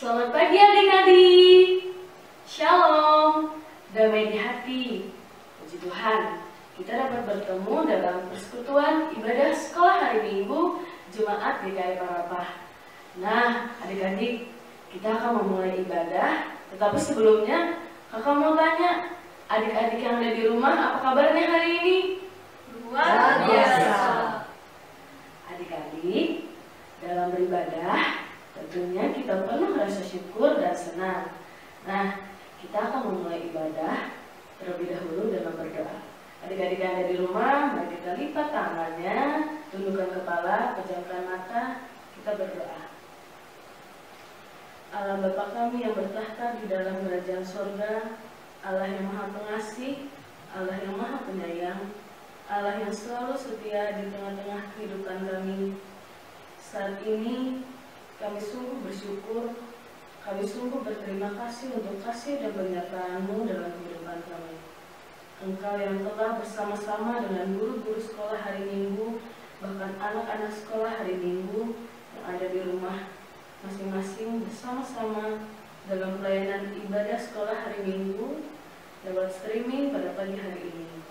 Selamat pagi adik-adik. Shalom, damai di hati. Puji Tuhan, kita dapat bertemu dalam persekutuan ibadah sekolah hari Minggu Jemaat GKI Parapah. Nah, adik-adik, kita akan memulai ibadah. Tetapi sebelumnya, kakak mau tanya, adik-adik yang ada di rumah, apa kabarnya hari ini? Luar biasa. Adik-adik, dalam beribadah, tentunya kita penuh rasa syukur dan senang. Nah, kita akan memulai ibadah terlebih dahulu dengan berdoa. Adik-adik yang ada di rumah, mari kita lipat tangannya, tundukkan kepala, pejamkan mata, kita berdoa. Allah Bapa kami yang bertahta di dalam kerajaan sorga, Allah yang maha pengasih, Allah yang maha penyayang, Allah yang selalu setia di tengah-tengah kehidupan kami. Saat ini kami sungguh bersyukur, kami sungguh berterima kasih untuk kasih dan penyertaan-Mu dalam kehidupan kami. Engkau yang telah bersama-sama dengan guru-guru sekolah hari Minggu, bahkan anak-anak sekolah hari Minggu yang ada di rumah masing-masing bersama-sama dalam pelayanan ibadah sekolah hari Minggu lewat streaming pada pagi hari ini.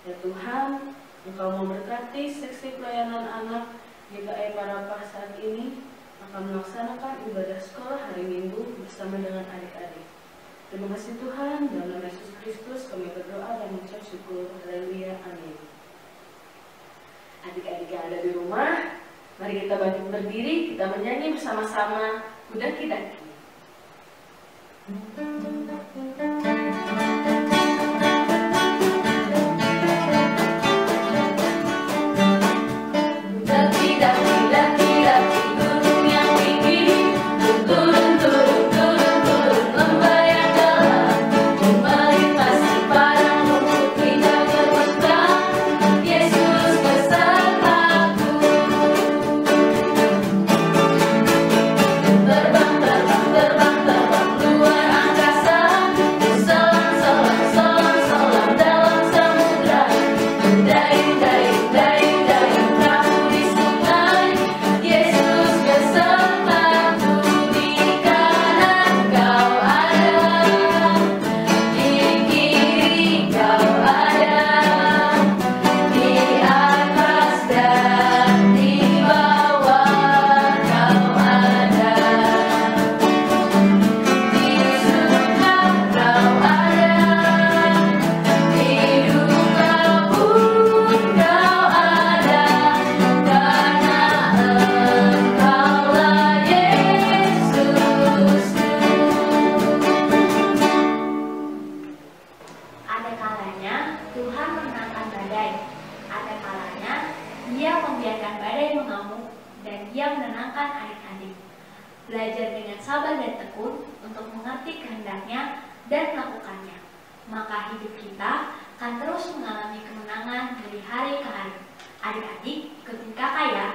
Ya Tuhan, Engkau memberkati seksi pelayanan anak GKI Parapah saat ini akan melaksanakan ibadah sekolah hari Minggu bersama dengan adik-adik. Terima kasih Tuhan, dalam nama Yesus Kristus kami berdoa dan mengucap syukur. Haleluya, amin. Adik-adik yang ada di rumah, mari kita bangkit berdiri, kita menyanyi bersama-sama Kudaki-daki. Belajar dengan sabar dan tekun untuk mengerti kehendaknya dan melakukannya. Maka hidup kita akan terus mengalami kemenangan dari hari ke hari. Adik-adik, ikutin kakak ya.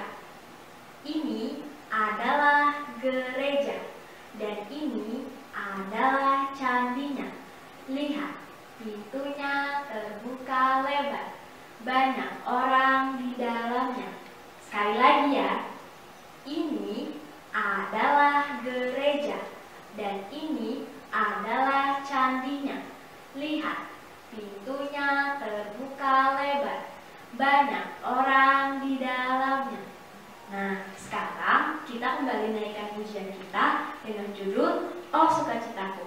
Ini adalah gereja dan ini adalah candinya. Lihat, pintunya terbuka lebar. Banyak orang di dalamnya. Sekali lagi ya. Ini adalah gereja dan ini adalah candinya. Lihat, pintunya terbuka lebar. Banyak orang di dalamnya. Nah, sekarang kita kembali naikkan pujian kita dengan judul Oh Sukacitaku.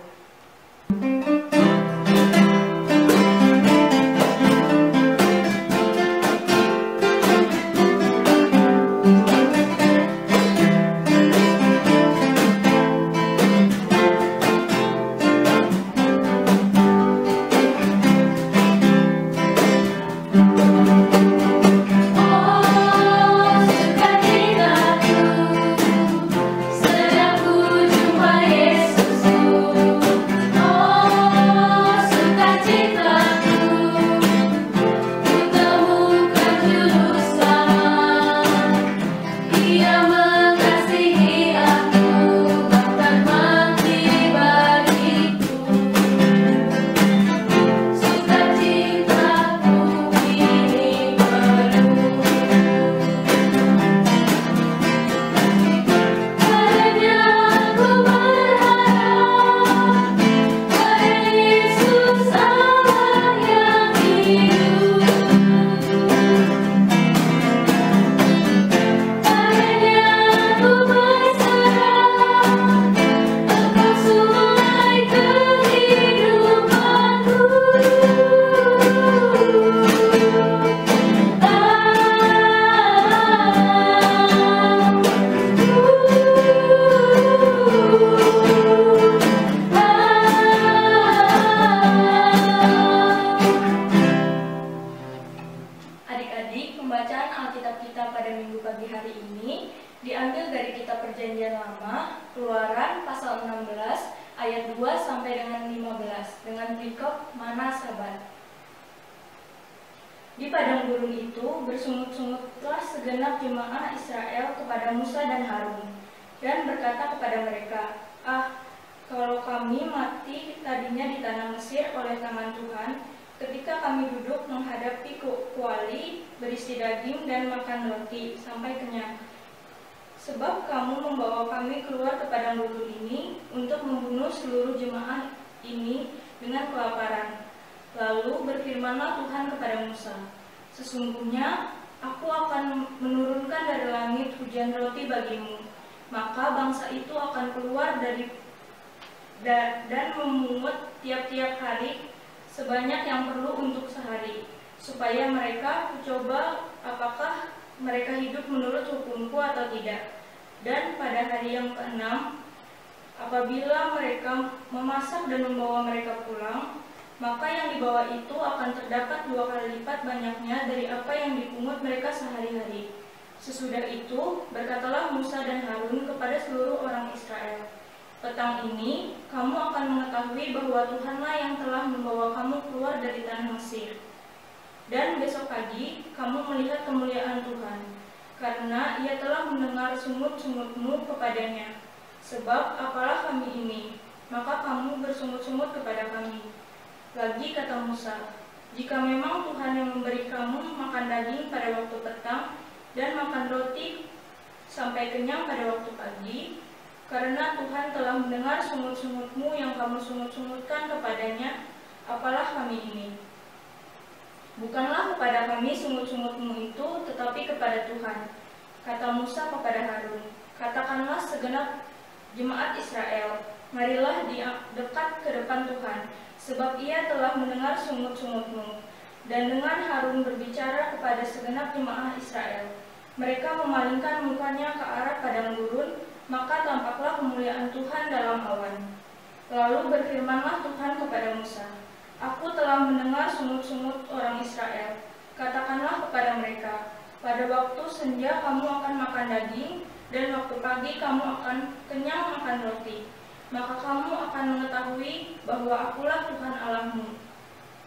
Sedang ku jumpa Yesusku. Adik-adik, pembacaan Alkitab kita pada minggu pagi hari ini diambil dari kitab Perjanjian Lama, Keluaran pasal 16 ayat 2 sampai dengan 15 dengan perikop Mana Sabat. Di padang gurun itu bersungut-sungutlah segenap jemaah Israel kepada Musa dan Harun dan berkata kepada mereka, kalau kami mati tadinya di tanah Mesir oleh tangan Tuhan, ketika kami duduk menghadapi kuali berisi daging dan makan roti sampai kenyang. Sebab kamu membawa kami keluar ke padang gurun ini untuk membunuh seluruh jemaah ini dengan kelaparan. Lalu berfirmanlah Tuhan kepada Musa, sesungguhnya aku akan menurunkan dari langit hujan roti bagimu, maka bangsa itu akan keluar dan memungut tiap-tiap hari sebanyak yang perlu untuk sehari, supaya mereka mencoba apakah mereka hidup menurut hukumku atau tidak. Dan pada hari yang ke-6, apabila mereka memasak dan membawa mereka pulang, maka yang dibawa itu akan terdapat 2 kali lipat banyaknya dari apa yang dipungut mereka sehari-hari. Sesudah itu, berkatalah Musa dan Harun kepada seluruh orang Israel, petang ini, kamu akan mengetahui bahwa Tuhanlah yang telah membawa kamu keluar dari tanah Mesir. Dan besok pagi, kamu melihat kemuliaan Tuhan, karena Ia telah mendengar sungut-sungutmu kepadanya. Sebab apalah kami ini, maka kamu bersungut-sungut kepada kami. Lagi kata Musa, jika memang Tuhan yang memberi kamu makan daging pada waktu petang dan makan roti sampai kenyang pada waktu pagi, karena Tuhan telah mendengar sungut-sungutmu yang kamu sungut-sungutkan kepadanya, apalah kami ini? Bukanlah kepada kami sungut-sungutmu itu, tetapi kepada Tuhan. Kata Musa kepada Harun, katakanlah segenap jemaat Israel, marilah dekat ke depan Tuhan, sebab Ia telah mendengar sungut-sungutmu. Dan dengan Harun berbicara kepada segenap jemaah Israel, mereka memalingkan mukanya ke arah padang gurun, maka tampaklah kemuliaan Tuhan dalam awan. Lalu berfirmanlah Tuhan kepada Musa, aku telah mendengar sungut-sungut orang Israel. Katakanlah kepada mereka, pada waktu senja kamu akan makan daging, dan waktu pagi kamu akan kenyang makan roti. Maka kamu akan mengetahui bahwa akulah Tuhan Allahmu.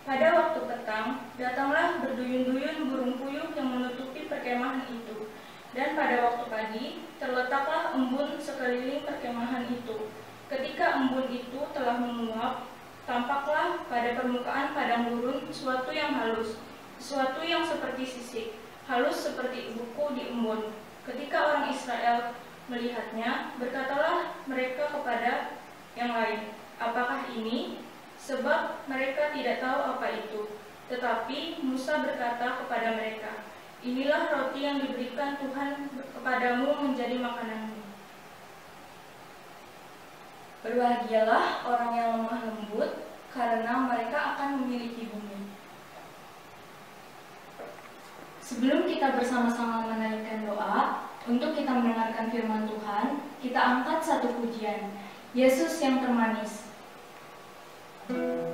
Pada waktu petang, datanglah berduyun-duyun burung puyuh yang menutupi perkemahan itu. Dan pada waktu pagi, terletaklah embun sekeliling perkemahan itu. Ketika embun itu telah menguap, tampaklah pada permukaan padang gurun sesuatu yang halus, sesuatu yang seperti sisik, halus seperti buku di embun. Ketika orang Israel melihatnya, berkatalah mereka kepada yang lain, apakah ini? Sebab mereka tidak tahu apa itu. Tetapi Musa berkata kepada mereka, inilah roti yang diberikan Tuhan kepadamu menjadi makananmu. Berbahagialah orang yang lemah lembut, karena mereka akan memiliki bumi. Sebelum kita bersama-sama menaikkan doa, untuk kita mendengarkan firman Tuhan, kita angkat satu pujian, Yesus yang termanis. You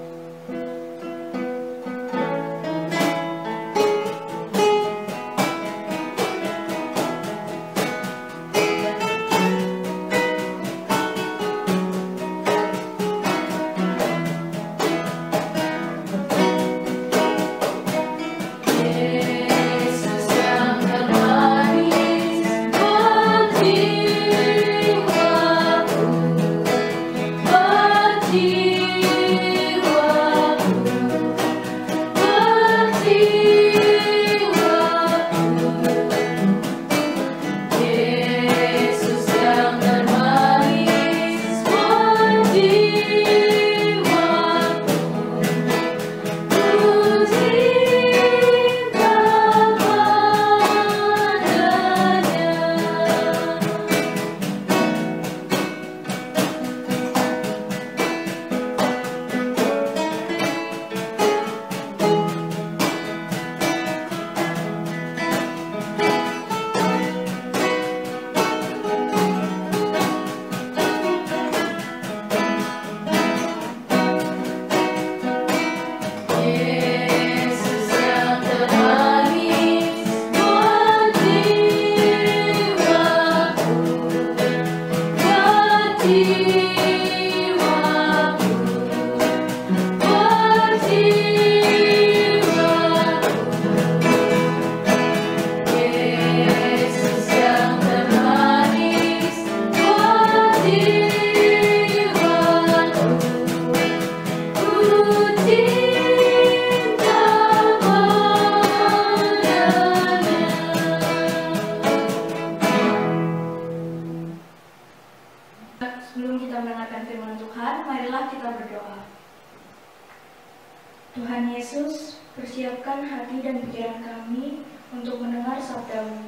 Yesus, persiapkan hati dan pikiran kami untuk mendengar sabda-Mu.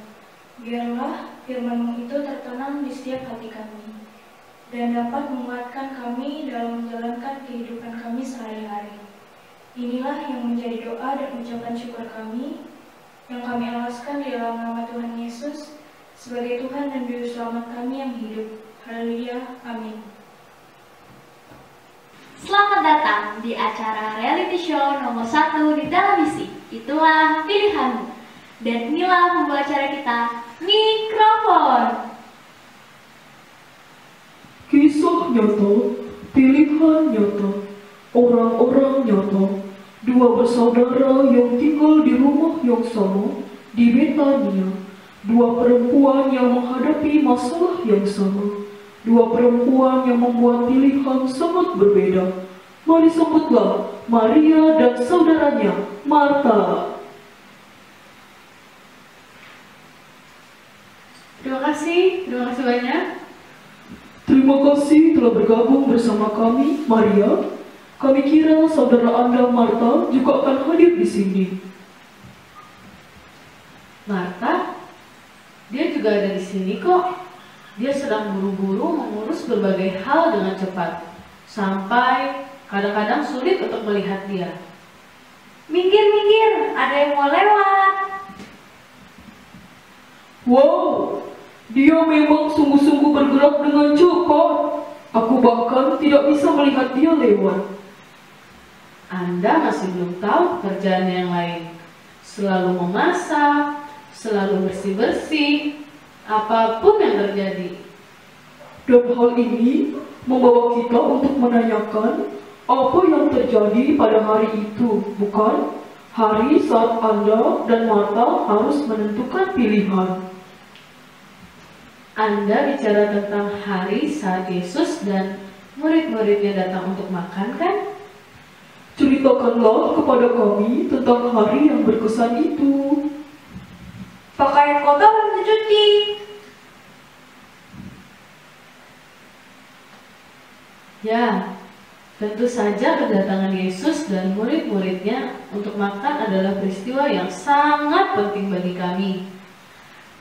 Biarlah firman-Mu itu tertanam di setiap hati kami, dan dapat menguatkan kami dalam menjalankan kehidupan kami sehari-hari. Inilah yang menjadi doa dan ucapan syukur kami, yang kami alaskan di dalam nama Tuhan Yesus, sebagai Tuhan dan Juru Selamat kami yang hidup. Haleluya, amin. Selamat datang di acara reality show nomor 1 di televisi. Itulah pilihanmu. Dan inilah pembawa acara kita, Mikrofon. Kisah nyata, pilihan nyata, orang-orang nyata, dua bersaudara yang tinggal di rumah yang sama di Betania, dua perempuan yang menghadapi masalah yang sama, dua perempuan yang membuat pilihan sangat berbeda. Mari sambutlah Maria dan saudaranya, Marta. Terima kasih banyak. Terima kasih telah bergabung bersama kami, Maria. Kami kira saudara Anda, Marta, juga akan hadir di sini. Marta, dia juga ada di sini kok. Dia sedang buru-buru mengurus berbagai hal dengan cepat, sampai kadang-kadang sulit untuk melihat dia. Minggir, ada yang mau lewat. Wow, dia memang sungguh-sungguh bergerak dengan cepat. Aku bahkan tidak bisa melihat dia lewat. Anda masih belum tahu pekerjaan yang lain. Selalu memasak, selalu bersih-bersih, apapun yang terjadi. Dan hal ini membawa kita untuk menanyakan apa yang terjadi pada hari itu, bukan? Hari saat Anda dan Marta harus menentukan pilihan. Anda bicara tentang hari saat Yesus dan murid-muridnya datang untuk makan, kan? Ceritakanlah kepada kami tentang hari yang berkesan itu. Pakaian kotor belum dicuci. Ya, tentu saja kedatangan Yesus dan murid-muridnya untuk makan adalah peristiwa yang sangat penting bagi kami.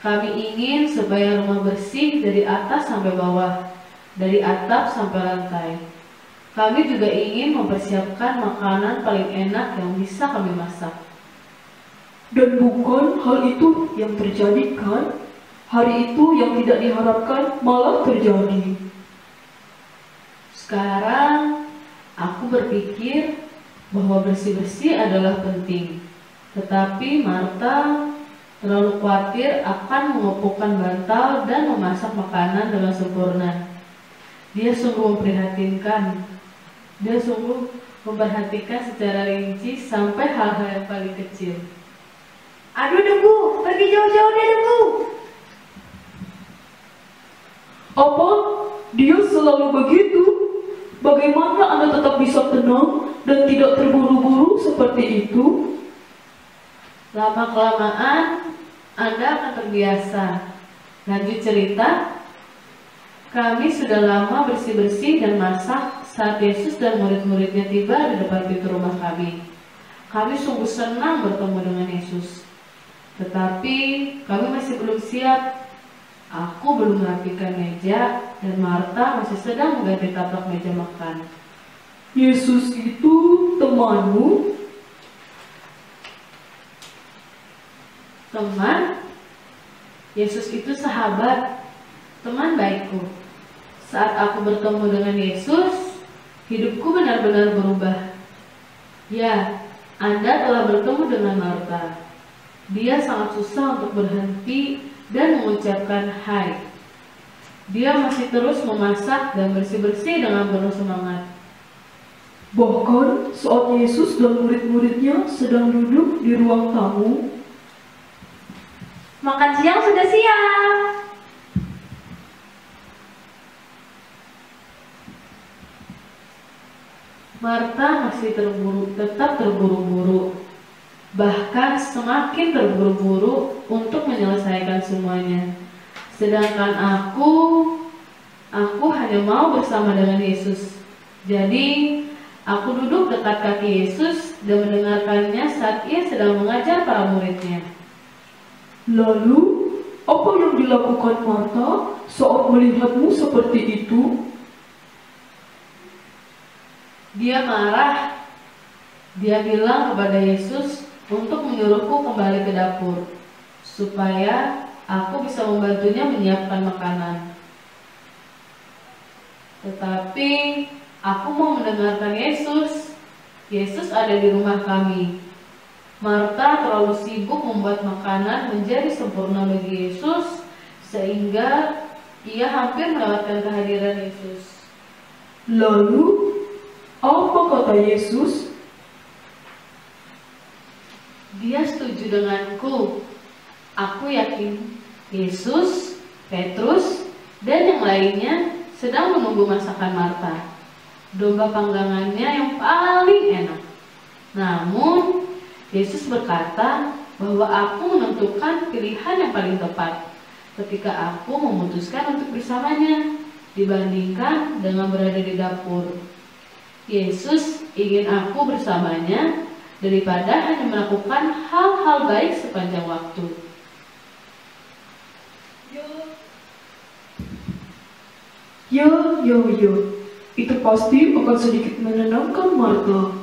Kami ingin supaya rumah bersih dari atas sampai bawah, dari atap sampai lantai. Kami juga ingin mempersiapkan makanan paling enak yang bisa kami masak. Dan bukan hal itu yang terjadi, kan? Hari itu yang tidak diharapkan malah terjadi. Sekarang, aku berpikir bahwa bersih-bersih adalah penting. Tetapi Marta terlalu khawatir akan mengopohkan bantal dan memasak makanan dengan sempurna. Dia sungguh memprihatinkan. Dia sungguh memperhatikan secara rinci sampai hal-hal yang paling kecil. Aduh debu, pergi jauh-jauh deh debu. Apa? Dia selalu begitu? Bagaimana Anda tetap bisa tenang dan tidak terburu-buru seperti itu? Lama-kelamaan, Anda akan terbiasa. Lanjut cerita. Kami sudah lama bersih-bersih dan masak saat Yesus dan murid-muridnya tiba di depan pintu rumah kami. Kami sungguh senang bertemu dengan Yesus. Tetapi kami masih belum siap. Aku belum merapikan meja dan Marta masih sedang mengganti taplak meja makan. Yesus itu temanmu? Teman? Yesus itu sahabat, teman baikku. Saat aku bertemu dengan Yesus, hidupku benar-benar berubah. Ya, Anda telah bertemu dengan Marta. Dia sangat susah untuk berhenti dan mengucapkan hai. Dia masih terus memasak dan bersih-bersih dengan penuh semangat. Bahkan saat Yesus dan murid-muridnya sedang duduk di ruang tamu, Makan siang sudah siap. Marta masih tetap terburu-buru. Bahkan semakin terburu-buru untuk menyelesaikan semuanya. Sedangkan aku hanya mau bersama dengan Yesus. Jadi, Aku duduk dekat kaki Yesus dan mendengarkannya saat ia sedang mengajar para muridnya. Lalu, apa yang dilakukan Marta saat melihatmu seperti itu? Dia marah. Dia bilang kepada Yesus untuk menyuruhku kembali ke dapur, supaya aku bisa membantunya menyiapkan makanan. Tetapi aku mau mendengarkan Yesus. Yesus ada di rumah kami. Marta terlalu sibuk membuat makanan menjadi sempurna bagi Yesus, sehingga ia hampir melewatkan kehadiran Yesus. Lalu, apa kata Yesus? Dia setuju denganku. Aku yakin Yesus, Petrus, dan yang lainnya sedang menunggu masakan Marta, domba panggangannya yang paling enak. Namun, Yesus berkata bahwa aku menentukan pilihan yang paling tepat ketika aku memutuskan untuk bersamanya dibandingkan dengan berada di dapur. Yesus ingin aku bersamanya daripada hanya melakukan hal-hal baik sepanjang waktu. Ya, itu pasti akan sedikit menenangkan Marta.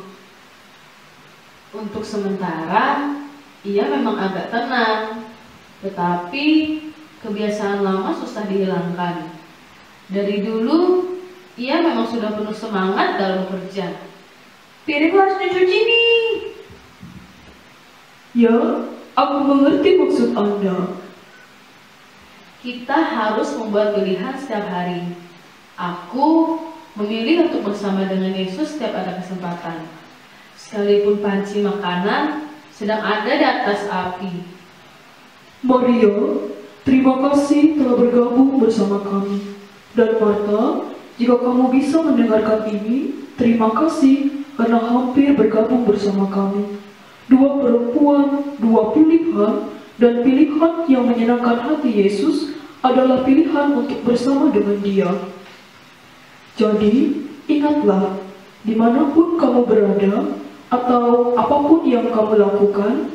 Untuk sementara, ia memang agak tenang, tetapi kebiasaan lama susah dihilangkan. Dari dulu, ia memang sudah penuh semangat dalam bekerja. Piring harus dicuci nih. Ya, aku mengerti maksud Anda. Kita harus membuat pilihan setiap hari. Aku memilih untuk bersama dengan Yesus setiap ada kesempatan, sekalipun panci makanan sedang ada di atas api. Maria, terima kasih telah bergabung bersama kami. Dan Marta, jika kamu bisa mendengarkan ini, terima kasih karena hampir bergabung bersama kami. Dua perempuan, dua pilihan, dan pilihan yang menyenangkan hati Yesus adalah pilihan untuk bersama dengan Dia. Jadi, ingatlah, dimanapun kamu berada, atau apapun yang kamu lakukan,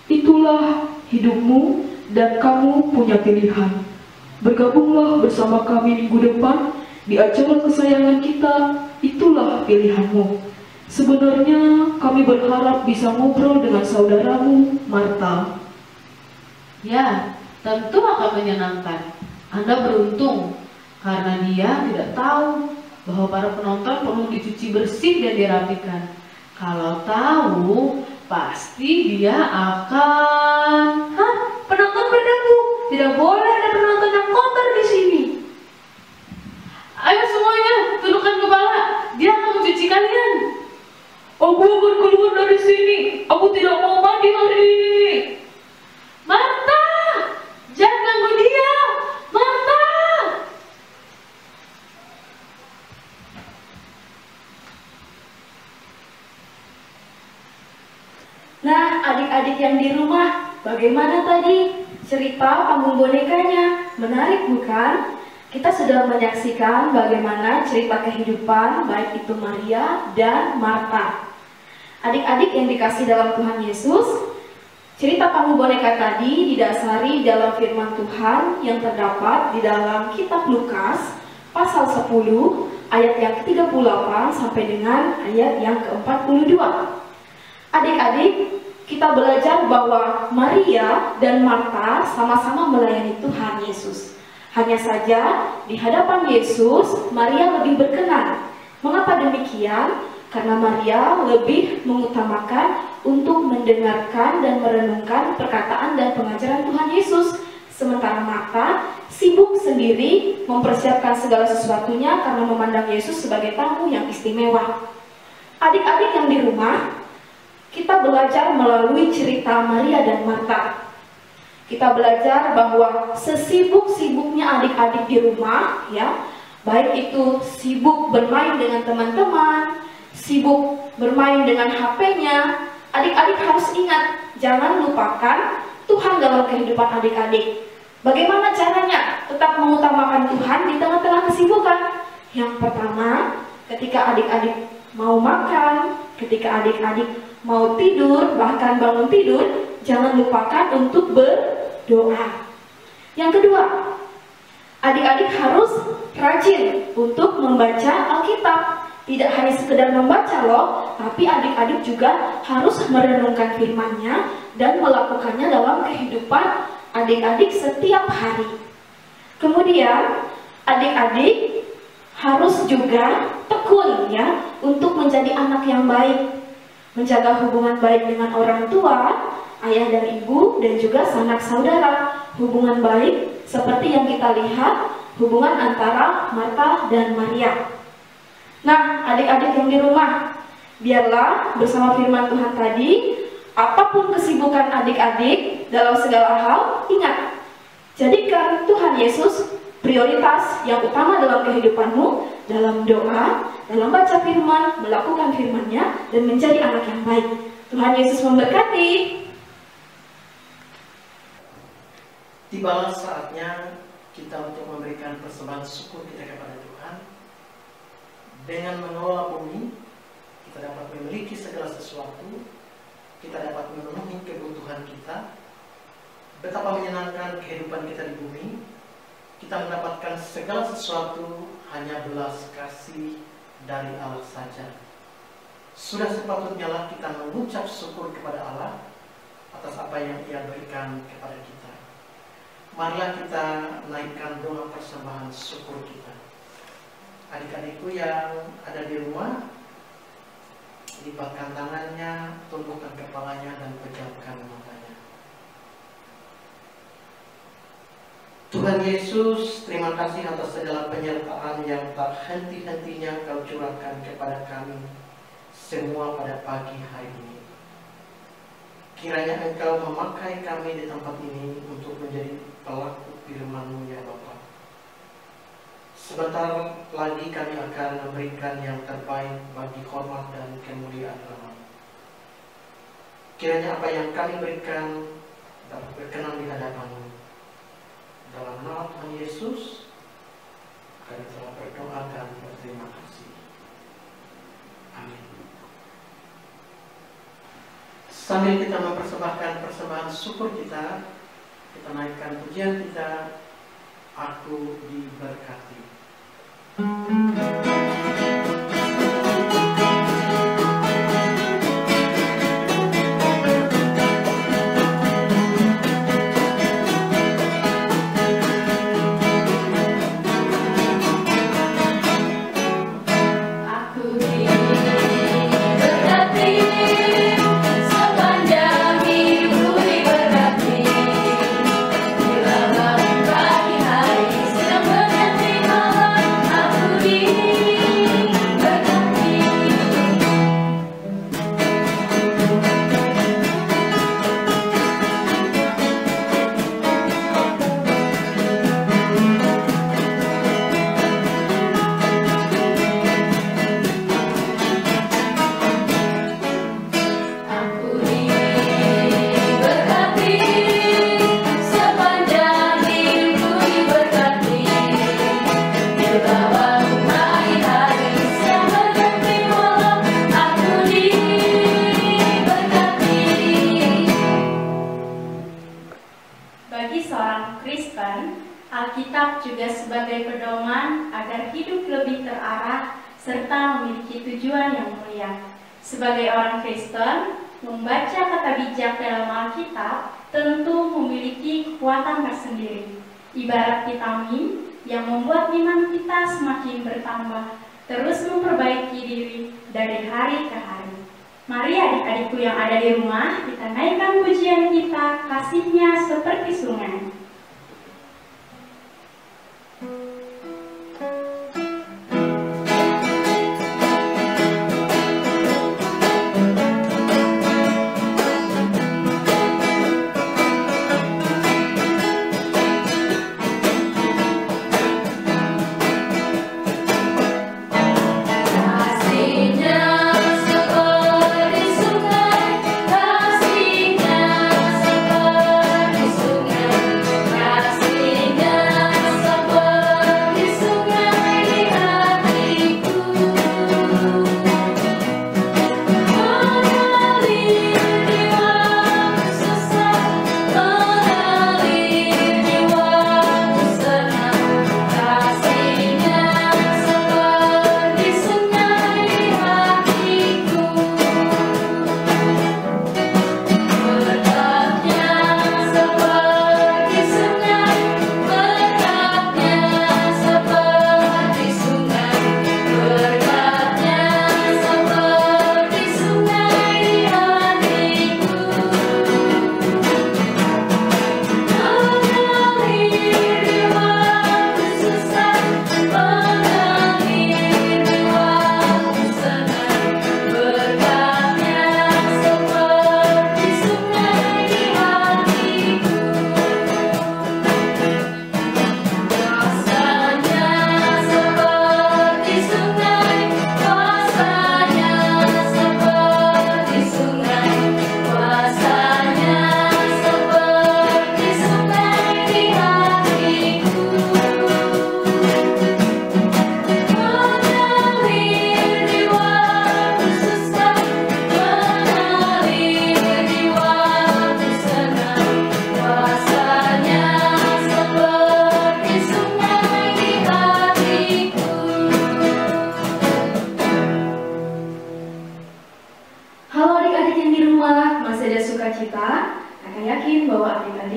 itulah hidupmu dan kamu punya pilihan. Bergabunglah bersama kami minggu depan di acara kesayangan kita, itulah pilihanmu. Sebenarnya kami berharap bisa ngobrol dengan saudaramu, Marta. Ya, tentu akan menyenangkan. Anda beruntung, karena dia tidak tahu bahwa para penonton perlu dicuci bersih dan dirapikan. Kalau tahu, pasti dia akan... Hah? Penonton bergabung? Tidak boleh ada penonton yang kotor di sini. Ayo semuanya, tundukkan kepala. Dia akan mencuci kalian. Aku akan keluar dari sini. Aku tidak mau mandi hari ini. Marta, jangan ganggu dia. Marta. Nah, adik-adik yang di rumah, bagaimana tadi cerita panggung bonekanya? Menarik bukan? Kita sudah menyaksikan bagaimana cerita kehidupan baik itu Maria dan Marta. Adik-adik yang dikasih dalam Tuhan Yesus, cerita panggung boneka tadi didasari dalam firman Tuhan yang terdapat di dalam kitab Lukas pasal 10 ayat yang ke-38 sampai dengan ayat yang ke-42. Adik-adik, kita belajar bahwa Maria dan Marta sama-sama melayani Tuhan Yesus. Hanya saja di hadapan Yesus, Maria lebih berkenan. Mengapa demikian? Karena Maria lebih mengutamakan untuk mendengarkan dan merenungkan perkataan dan pengajaran Tuhan Yesus. Sementara Marta sibuk sendiri mempersiapkan segala sesuatunya karena memandang Yesus sebagai tamu yang istimewa. Adik-adik yang di rumah, kita belajar melalui cerita Maria dan Marta. Kita belajar bahwa sesibuk-sibuknya adik-adik di rumah, ya, baik itu sibuk bermain dengan teman-teman, sibuk bermain dengan HP-nya, adik-adik harus ingat, jangan lupakan Tuhan dalam kehidupan adik-adik. Bagaimana caranya tetap mengutamakan Tuhan di tengah-tengah kesibukan? Yang pertama, ketika adik-adik mau makan, ketika adik-adik mau tidur, bahkan bangun tidur, jangan lupakan untuk berdoa. Yang kedua, adik-adik harus rajin untuk membaca Alkitab. Tidak hanya sekedar membaca loh, tapi adik-adik juga harus merenungkan firman-Nya dan melakukannya dalam kehidupan adik-adik setiap hari. Kemudian, adik-adik harus juga tekun ya untuk menjadi anak yang baik, menjaga hubungan baik dengan orang tua, ayah dan ibu, dan juga sanak saudara. Hubungan baik seperti yang kita lihat, hubungan antara Marta dan Maria. Nah, adik-adik yang di rumah, biarlah bersama firman Tuhan tadi, apapun kesibukan adik-adik dalam segala hal, ingat, jadikan Tuhan Yesus prioritas yang utama dalam kehidupanmu, dalam doa, dalam baca firman, melakukan firman-Nya, dan menjadi anak yang baik. Tuhan Yesus memberkati. Tibalah saatnya kita untuk memberikan persembahan syukur kita kepada Tuhan. Dengan mengelola bumi, kita dapat memiliki segala sesuatu, kita dapat memenuhi kebutuhan kita. Betapa menyenangkan kehidupan kita di bumi. Kita mendapatkan segala sesuatu hanya belas kasih dari Allah saja. Sudah sepatutnya lah kita mengucap syukur kepada Allah atas apa yang Ia berikan kepada kita. Marilah kita naikkan doa persembahan syukur kita. Adik-adikku yang ada di rumah, lipatkan tangannya, tundukkan kepalanya, dan pejamkan matanya. Tuhan Yesus, terima kasih atas segala penyertaan yang tak henti-hentinya Kau curahkan kepada kami semua pada pagi hari ini. Kiranya Engkau memakai kami di tempat ini untuk menjadi pelaku firman-Mu ya Bapa. Sebentar lagi kami akan memberikan yang terbaik bagi hormat dan kemuliaan nama. Kiranya apa yang kami berikan dapat berkenan di hadapan-Mu. Dalam nama Tuhan Yesus, kami telah berdoa dan berterima kasih. Amin. Sambil kita mempersembahkan persembahan syukur kita, kita naikkan pujian kita, Aku diberkati. Alkitab juga sebagai pedoman agar hidup lebih terarah serta memiliki tujuan yang mulia. Sebagai orang Kristen, membaca kata bijak dalam Alkitab tentu memiliki kekuatan tersendiri. Ibarat vitamin yang membuat iman kita semakin bertambah, terus memperbaiki diri dari hari ke hari. Mari adik-adikku yang ada di rumah, kita naikkan pujian kita, kasihnya seperti sungai. Kasihnya seperti sungai.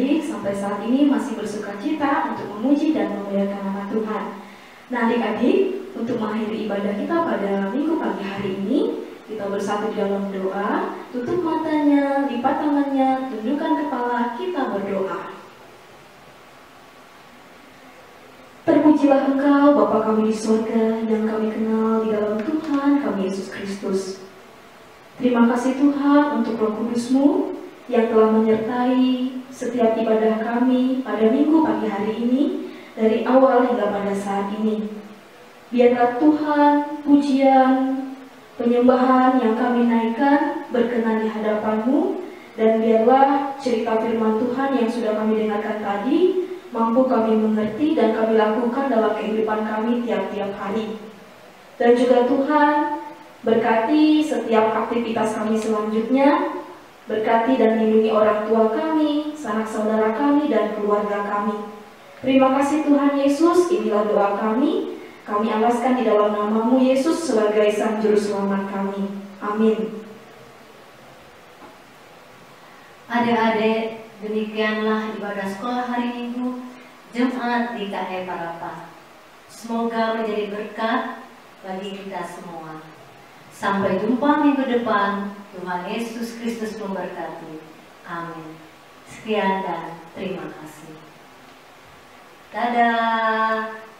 adik-adik sampai saat ini masih bersukacita untuk memuji dan memuliakan nama Tuhan. Nah adik-adik, untuk mengakhiri ibadah kita pada minggu pagi hari ini, kita bersatu di dalam doa, tutup matanya, lipat tangannya, tundukkan kepala, kita berdoa. Terpujilah Engkau, Bapa kami di surga, dan kami kenal di dalam Tuhan kami Yesus Kristus. Terima kasih Tuhan untuk Roh Kudus-Mu yang telah menyertai setiap ibadah kami pada minggu pagi hari ini, dari awal hingga pada saat ini. Biarlah Tuhan, pujian, penyembahan yang kami naikkan berkenan di hadapan-Mu, dan biarlah cerita firman Tuhan yang sudah kami dengarkan tadi mampu kami mengerti dan kami lakukan dalam kehidupan kami tiap-tiap hari. Dan juga Tuhan, berkati setiap aktivitas kami selanjutnya, berkati dan lindungi orang tua kami, sanak saudara kami, dan keluarga kami. Terima kasih Tuhan Yesus, inilah doa kami. Kami alaskan di dalam nama-Mu Yesus sebagai Sang Juru Selamat kami. Amin. Adik-adik, demikianlah ibadah sekolah hari Minggu Jemaat di KE Parapa. Semoga menjadi berkat bagi kita semua. Sampai jumpa minggu depan. Tuhan Yesus Kristus memberkati. Amin. Sekian dan terima kasih. Dadah.